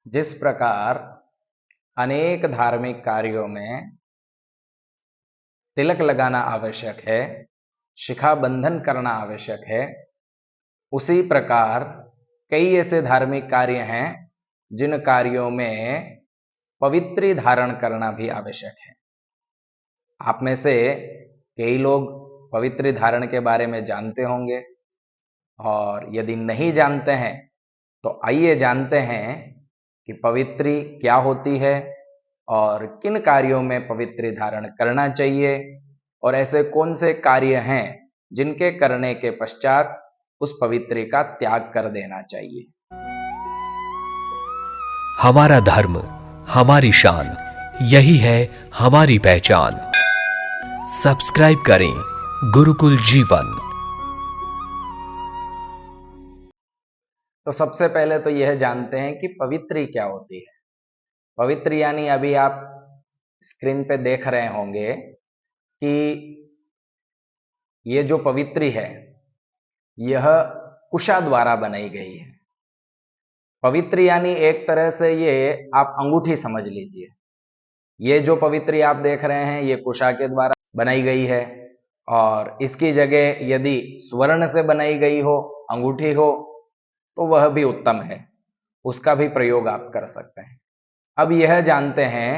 जिस प्रकार अनेक धार्मिक कार्यों में तिलक लगाना आवश्यक है, शिखा बंधन करना आवश्यक है, उसी प्रकार कई ऐसे धार्मिक कार्य हैं जिन कार्यों में पवित्री धारण करना भी आवश्यक है। आप में से कई लोग पवित्री धारण के बारे में जानते होंगे, और यदि नहीं जानते हैं तो आइए जानते हैं कि पवित्री क्या होती है और किन कार्यों में पवित्री धारण करना चाहिए, और ऐसे कौन से कार्य हैं जिनके करने के पश्चात उस पवित्री का त्याग कर देना चाहिए। हमारा धर्म, हमारी शान, यही है हमारी पहचान। सब्सक्राइब करें गुरुकुल जीवन। तो सबसे पहले तो यह जानते हैं कि पवित्री क्या होती है। पवित्री यानी अभी आप स्क्रीन पे देख रहे होंगे कि ये जो पवित्री है यह कुशा द्वारा बनाई गई है। पवित्री यानी एक तरह से ये आप अंगूठी समझ लीजिए। ये जो पवित्री आप देख रहे हैं ये कुशा के द्वारा बनाई गई है, और इसकी जगह यदि स्वर्ण से बनाई गई हो, अंगूठी हो, तो वह भी उत्तम है, उसका भी प्रयोग आप कर सकते हैं। अब यह जानते हैं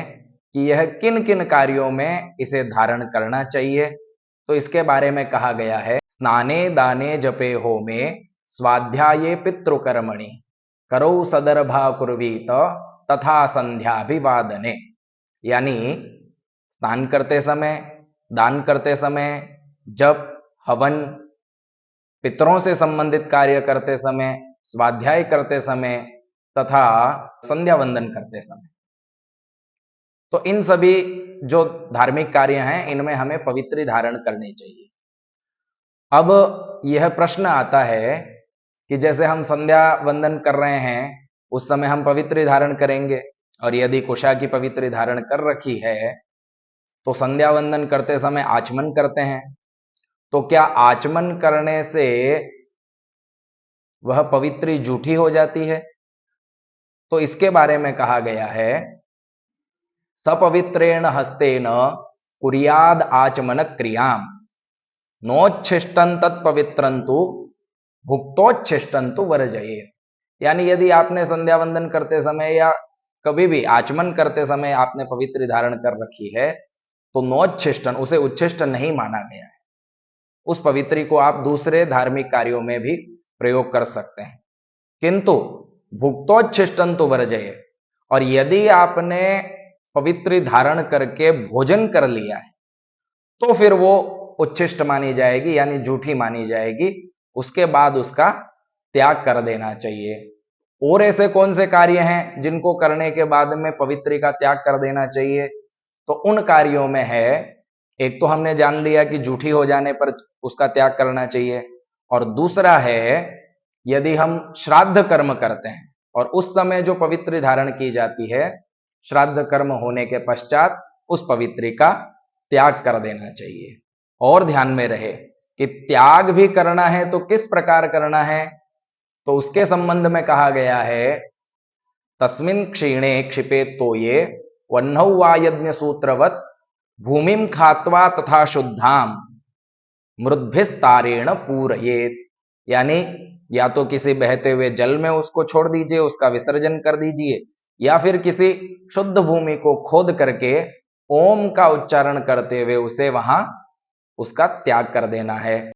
कि यह किन किन कार्यों में इसे धारण करना चाहिए। तो इसके बारे में कहा गया है, स्नाने दाने जपे होमे स्वाध्याये पितृकर्मणि करो सदर्भा कुर्वीत तथा संध्याभिवादने। यानी स्नान करते समय, दान करते समय, जप, हवन, पितरों से संबंधित कार्य करते समय, स्वाध्याय करते समय तथा संध्या वंदन करते समय, तो इन सभी जो धार्मिक कार्य हैं इनमें हमें पवित्री धारण करनी चाहिए। अब यह प्रश्न आता है कि जैसे हम संध्या वंदन कर रहे हैं उस समय हम पवित्री धारण करेंगे, और यदि कुशा की पवित्री धारण कर रखी है तो संध्या वंदन करते समय आचमन करते हैं, तो क्या आचमन करने से वह पवित्री जूठी हो जाती है? तो इसके बारे में कहा गया है, सपवित्रेण हस्तेन कुर्याद आचमन क्रियाम नोच्छिष्टं तत्पवित्रंतु भुक्तोच्छिष्टंतु वर्जयेत्। यानी यदि आपने संध्या वंदन करते समय या कभी भी आचमन करते समय आपने पवित्री धारण कर रखी है तो नोच्छिष्टन, उसे उच्छिष्ट नहीं माना गया है। उस पवित्री को आप दूसरे धार्मिक कार्यों में भी प्रयोग कर सकते हैं, किंतु भुक्तोच्छिष्टंतु वर्जयेत्। और यदि आपने पवित्री धारण करके भोजन कर लिया है तो फिर वो उच्छिष्ट मानी जाएगी, यानी जूठी मानी जाएगी। उसके बाद उसका त्याग कर देना चाहिए। और ऐसे कौन से कार्य हैं जिनको करने के बाद में पवित्री का त्याग कर देना चाहिए? तो उन कार्यों में है, एक तो हमने जान लिया कि जूठी हो जाने पर उसका त्याग करना चाहिए, और दूसरा है यदि हम श्राद्ध कर्म करते हैं और उस समय जो पवित्री धारण की जाती है, श्राद्ध कर्म होने के पश्चात उस पवित्री का त्याग कर देना चाहिए। और ध्यान में रहे कि त्याग भी करना है तो किस प्रकार करना है, तो उसके संबंध में कहा गया है, तस्मिन् क्षीणे क्षिपे तोये वह्नौ वा यज्ञ सूत्रवत भूमिम खात्वा तथा शुद्धाम मृद्भिस्तारेण पूरयेत्। यानी या तो किसी बहते हुए जल में उसको छोड़ दीजिए, उसका विसर्जन कर दीजिए, या फिर किसी शुद्ध भूमि को खोद करके ओम का उच्चारण करते हुए उसे वहां उसका त्याग कर देना है।